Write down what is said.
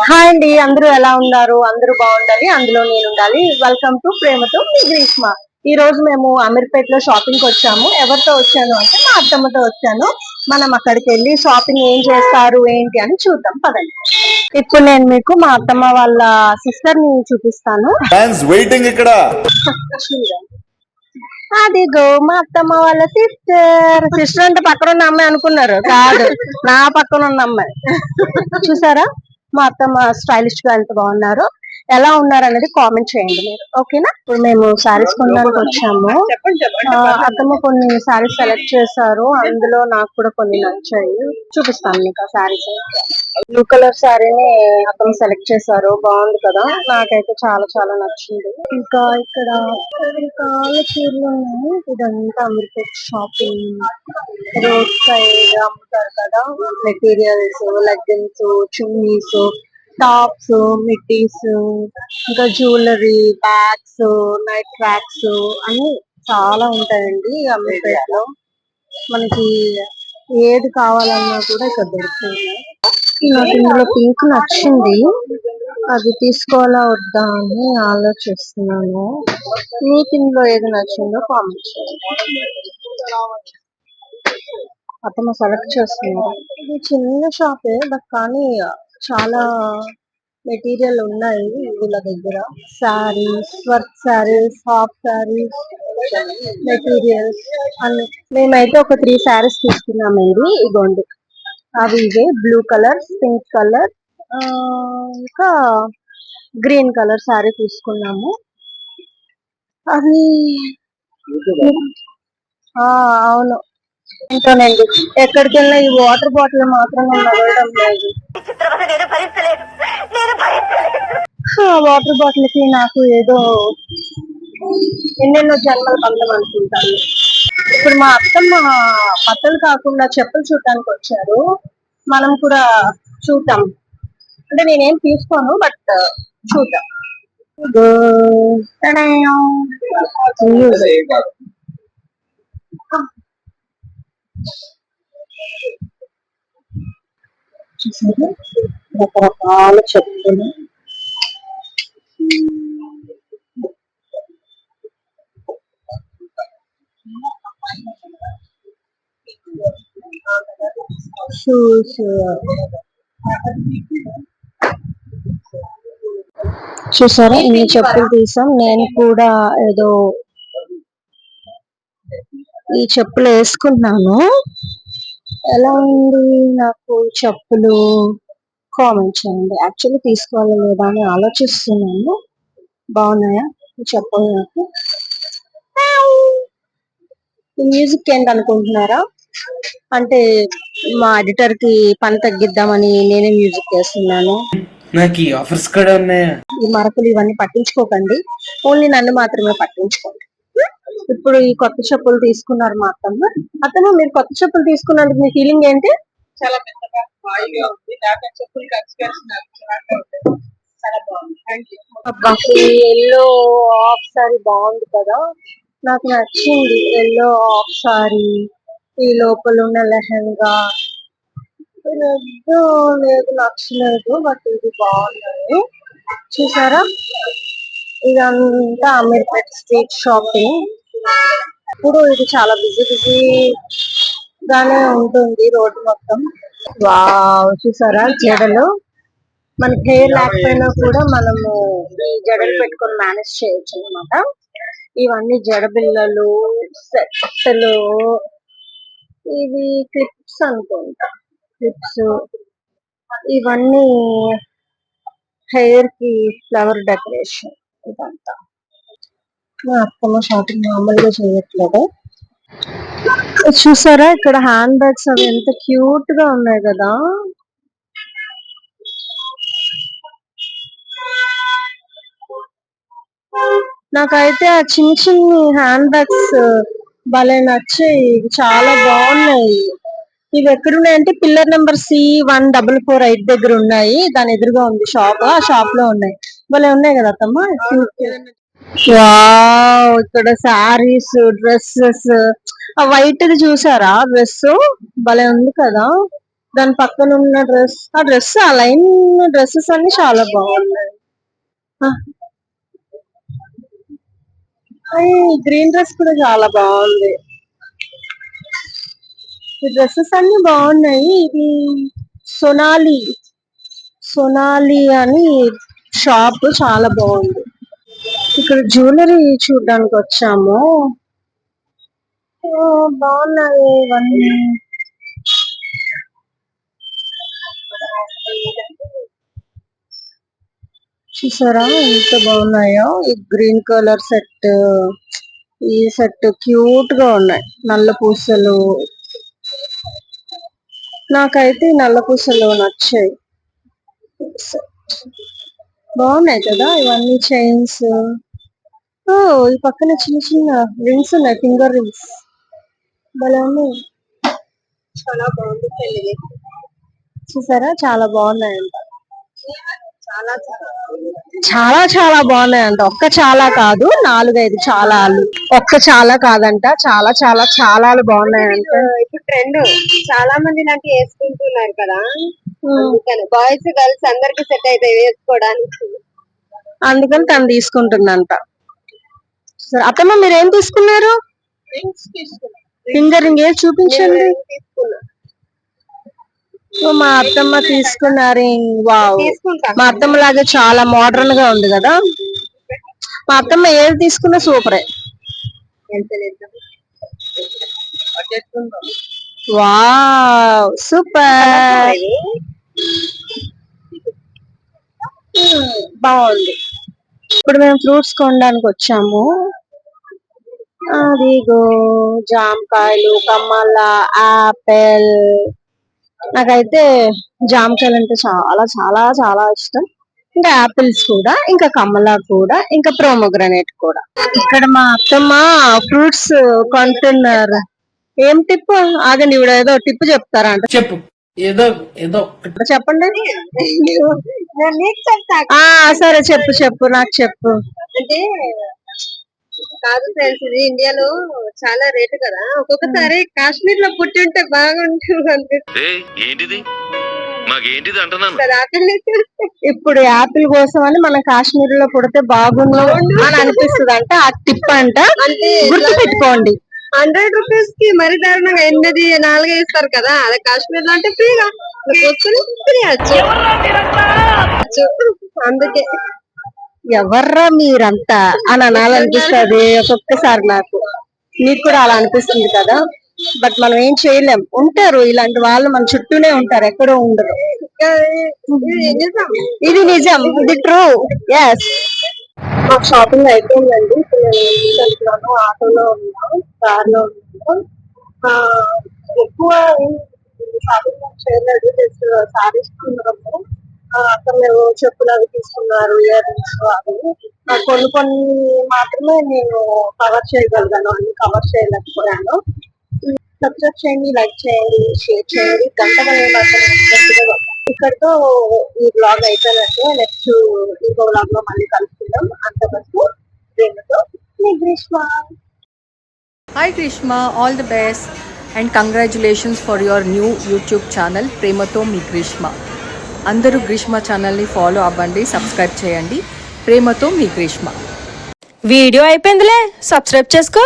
Hi అండి, అందరూ ఎలా ఉన్నారు? అందరూ బాగుండాలి, అందులో నేను ఉండాలి. వెల్కమ్ టు ప్రేమతో మీ గ్రీష్మ. ఈ రోజు మేము అమీర్పేట్ లో షాపింగ్ కి వచ్చాము. ఎవరితో వచ్చాను అంటే మా అత్తమ్మతో వచ్చాను. మనం అక్కడికి వెళ్ళి షాపింగ్ ఏం చేస్తారు ఏంటి అని చూద్దాం పదండి. ఇప్పుడు నేను మీకు మా అత్తమ్మ వాళ్ళ సిస్టర్ ని చూపిస్తాను. వెయిటింగ్ ఇక్కడ. అదిగో మా అత్తమ్మ వాళ్ళ సిస్టర్. సిస్టర్ అంటే పక్కన ఉన్న అమ్మాయి అనుకున్నారు, కాదు, నా పక్కన ఉన్న అమ్మాయి. చూసారా మా అత్తమ్మ స్టైలిష్ గా ఎంత బాగున్నారు. ఎలా ఉన్నారు అనేది కామెంట్ చేయండి మీరు, ఓకేనా? ఇప్పుడు మేము శారీస్ కొనడానికి వచ్చాము. అత్తమ్మ కొన్ని శారీస్ సెలెక్ట్ చేశారు, అందులో నాకు కూడా కొన్ని నచ్చాయి. చూపిస్తాను మీకు ఆ శారీస్. బ్లూ కలర్ శారీని అతను సెలెక్ట్ చేశారు, బాగుంది కదా, నాకైతే చాలా చాలా నచ్చింది. ఇంకా ఇక్కడ రకరకాల చీరలు ఉన్నాయి. ఇదంతా అమీర్పేట్ షాపింగ్. రోడ్ సైడ్ అమ్ముతారు కదా materials, leggings, chunnis, tops, middies, ఇంకా జ్యువెలరీ, బ్యాగ్స్, నైట్ ట్రాక్స్ అన్ని చాలా ఉంటాయండి అమీర్పేట్ లో. మనకి ఏది కావాలన్నా కూడా ఇక్కడ దొరుకుతుంది. నాకు ఇందులో పింక్ నచ్చింది, అది తీసుకోవాలా వద్దా అని ఆలోచిస్తున్నాను. మీకు ఇందులో ఏది నచ్చిందో కామెంట్ చేయండి. అతను సెలెక్ట్ చేస్తున్నారు. ఇది చిన్న షాపే బట్ కానీ చాలా మెటీరియల్ ఉన్నాయి వీళ్ళ దగ్గర. Saris, work saris, half saris, materials అన్ని. మేమైతే ఒక 3 శారీస్ తీసుకున్నామండి. ఇగోండి, అవి ఇవే బ్లూ కలర్, పింక్ కలర్, ఇంకా గ్రీన్ కలర్ శారీ తీసుకున్నాము. అవి అవును, ఏంటోనండి, ఎక్కడికి వెళ్ళినా ఈ వాటర్ బాటిల్ మాత్రం నడవడం లేదు. వాటర్ బాటిల్ కి నాకు ఏదో ఎన్నెన్నో జన్మల బంధం అనుకుంటాను. ఇప్పుడు మా అత్తమ్మ బట్టలు కాకుండా చెప్పులు చూడటానికి వచ్చారు. మనం కూడా చూద్దాం. అంటే నేనేం తీసుకోను, బట్ చూద్దాం. రకరకాల చెప్పులు. షూస్, చూసారా ఇన్ని చెప్పులు తీసాం. నేను కూడా ఏదో ఈ చెప్పులు వేసుకున్నాను. ఎలా ఉంది నాకు చెప్పులు కామెంట్ చేయండి. యాక్చువల్లీ తీసుకోవాలా లేదా అని ఆలోచిస్తున్నాను. బాగున్నాయా ఈ చెప్పులు? నాకు ఈ మ్యూజిక్ ఏంటి అనుకుంటున్నారా? అంటే మా ఎడిటర్ కి పని తగ్గిద్దామని నేనే మ్యూజిక్ చేస్తున్నాను. నాకు ఈ ఆఫర్స్ కూడా ఉన్నాయా? ఈ మరకలు ఇవన్నీ పట్టించుకోకండి, ఓన్లీ నన్ను మాత్రమే పట్టించుకోండి. ఇప్పుడు ఈ కొత్త చెప్పులు తీసుకున్నారు మా అత్తమ్మ. అత్తమ్మ, మీరు కొత్త చెప్పులు తీసుకున్నందుకు మీ ఫీలింగ్ ఏంటి? చాలా పెద్దగా హాయిగా ఉంది. చెప్పులు ఎల్లో హాఫ్ సారీ బాగుంది కదా, నాకు నచ్చింది. ఎల్లో హాఫ్ సారీ, ఈ లోపల ఉన్న లెహంగా లేదు, నచ్చలేదు, బట్ ఇది బాగుంది. చూసారా, ఇదంతా అమీర్పేట్ స్ట్రీట్ షాపింగ్. ఇప్పుడు ఇది చాలా బిజీ గానే ఉంటుంది రోడ్డు మొత్తం. వావ్, చూసారా జడలు. మనకి హెయిర్ లేకపోయినా కూడా మనము ఈ జడలు పెట్టుకొని మేనేజ్ చేయొచ్చు అనమాట. ఇవన్నీ జడ బిళ్ళలు, సెట్లు, ఇవి క్లిప్స్ అనుకుంటా. క్లిప్స్ ఇవన్నీ హెయిర్ కి ఫ్లవర్ డెకరేషన్. ఇదంతా మా అత్తమ్మ షాపింగ్ మామూలుగా చేయట్లేదు. చూసారా ఇక్కడ హ్యాండ్ బ్యాగ్స్ అవి ఎంత క్యూట్ గా ఉన్నాయి కదా. నాకైతే ఆ చిన్న చిన్న హ్యాండ్ బ్యాగ్స్ భలే నచ్చాయి, చాలా బాగున్నాయి. ఇవి ఎక్కడున్నాయంటే పిల్లర్ నెంబర్ C1448 దగ్గర ఉన్నాయి. దాని ఎదురుగా ఉంది షాప్, ఆ షాప్ లో ఉన్నాయి. భలే ఉన్నాయి కదా అత్తమ్మ. వావ్, ఇక్కడ శారీస్, డ్రెస్సెస్. ఆ వైట్ ది చూసారా డ్రెస్, భలే ఉంది కదా. దాని పక్కన ఉన్న డ్రెస్ ఆ లైన్ డ్రెస్సెస్ అన్ని చాలా బాగున్నాయి. గ్రీన్ డ్రెస్ కూడా చాలా బాగుంది. ఈ డ్రెస్సెస్ అన్ని బాగున్నాయి. ఇది సొనాలి సొనాలి అని షాప్ చాలా బాగుంది. ఇక్కడ జ్యువెలరీ చూడడానికి వచ్చాము. బాగున్నాయి ఇవన్నీ. చూసారా ఎంత బాగున్నాయో. ఈ గ్రీన్ కలర్ సెట్, ఈ సెట్ క్యూట్ గా ఉన్నాయి. నల్ల పూసలు, నాకైతే ఈ నల్ల పూసలు నచ్చాయి. బాగున్నాయి కదా ఇవన్నీ. చైన్స్, ఈ పక్కన చిన్న చిన్న రింగ్స్ ఉన్నాయి, ఫింగర్ రింగ్స్ భలే ఉన్నాయి. చాలా బాగుంది. చూసారా చాలా బాగున్నాయంట. చాలా చాలా బాగున్నాయంట. ఒక్క చాలా కాదు, 4-5 చాలాలు. ఒక్క చాలా కాదంట, చాలా చాలా చాలాలు బాగున్నాయంట. ఇప్పుడు ట్రెండ్ చాలా మంది ఇలాంటి వేసుకుంటున్నారు కదా, బాయ్స్ గర్ల్స్ అందరికి సెట్ అవుతాయి వేసుకోవడానికి. అందుకని తను తీసుకుంటుందంట. సరే అత్తమ్మ మీరేం తీసుకున్నారు? ఫింగర్ రింగ్ ఏది చూపించండి. మా అత్తమ్మ తీసుకున్నారు. వావ్, మా అత్తమ్మ లాగా చాలా మోడర్న్ గా ఉంది కదా. మా అత్తమ్మ ఏది తీసుకున్నా సూపరే. వావ్ సూపర్, బాగుంది. ఇప్పుడు మేము ఫ్రూట్స్ కొనడానికి వచ్చాము. అదిగో జామకాయలు, కమల, ఆపిల్. నాకైతే జామకాయలు అంటే చాలా చాలా చాలా ఇష్టం. ఇంకా ఆపిల్స్ కూడా, ఇంకా కమలా కూడా, ఇంకా ప్రోమోగ్రనేట్ కూడా. ఇక్కడ మా అత్తమ్మ ఫ్రూట్స్ కొంటున్నారు. ఏం టిప్? ఆగండి, ఇవిడ ఏదో టిప్ చెప్తారంట. చెప్పు. ఏదో ఏదో చెప్పండి. నేను నీకు చెప్తా. సరే చెప్పు చెప్పు, నాకు చెప్పు. అంటే కాదు ఫ్రెండ్స్, ఇది ఇండియాలో చాలా రేటు కదా. ఒక్కొక్కసారి కాశ్మీర్ లో పుట్టి ఉంటే బాగుంటుంది అనిపిస్తుంది. ఏంటిది మాకేంటిది అంటున్నాను. ఇప్పుడు యాపిల్ కోసం అని మనం కాశ్మీర్ లో పుడితే బాగుండు అని అనిపిస్తుంది అంట. ఆ టిప్ అంట, అంటే గుర్తు పెట్టుకోండి. 100 రూపీస్ కి మరి దారుణంగా 8-4 ఇస్తారు కదా. అదే కాశ్మీర్ లో అంటే ఫ్రీగా తినచ్చు. అందుకే ఎవర్రా మీరంతా అని అనాలనిపిస్తుంది ఒక్కొక్కసారి. నాకు మీకు కూడా అలా అనిపిస్తుంది కదా. బట్ మనం ఏం చేయలేం. ఉంటారు ఇలాంటి వాళ్ళు, మన చుట్టూనే ఉంటారు, ఎక్కడో ఉండరు. ఇది నిజం, ఇది ట్రూ. ఎస్, మాకు షాపింగ్ అయిపోయిందండి. ఇప్పుడు నేను ఆటోలో ఉన్నాం, కార్ లో ఉన్నాం. ఎక్కువ షాపింగ్ చేయలేదు, జస్ట్ సారీస్ కొన్నాము. అక్కడ మేము చెప్పులు అవి తీసుకున్నారు, ఇయర్ రింగ్స్ అవి. కొన్ని మాత్రమే నేను కవర్ చేయగలిగాను, అన్ని కవర్ చేయలేకపోయాను. సబ్స్క్రైబ్ చేయండి, లైక్ చేయండి, షేర్ చేయండి. ఇక్కడితో ఈ బ్లాగ్ అయిపోయినట్టు. నెక్స్ట్ ఇంకో బ్లాగ్ లో మళ్ళీ కలుసుకుందాం. అంతవరకు ప్రేమతో మీ Greeshma. Hi Grishma, all the best and congratulations for your new YouTube channel Premato Mi Grishma. అందరూ గ్రీష్మ ఛానల్ని ఫాలో అవ్వండి, సబ్స్క్రైబ్ చేయండి. ప్రేమతో మీ గ్రీష్మ. వీడియో అయిపోయిందిలే, సబ్స్క్రైబ్ చేసుకో.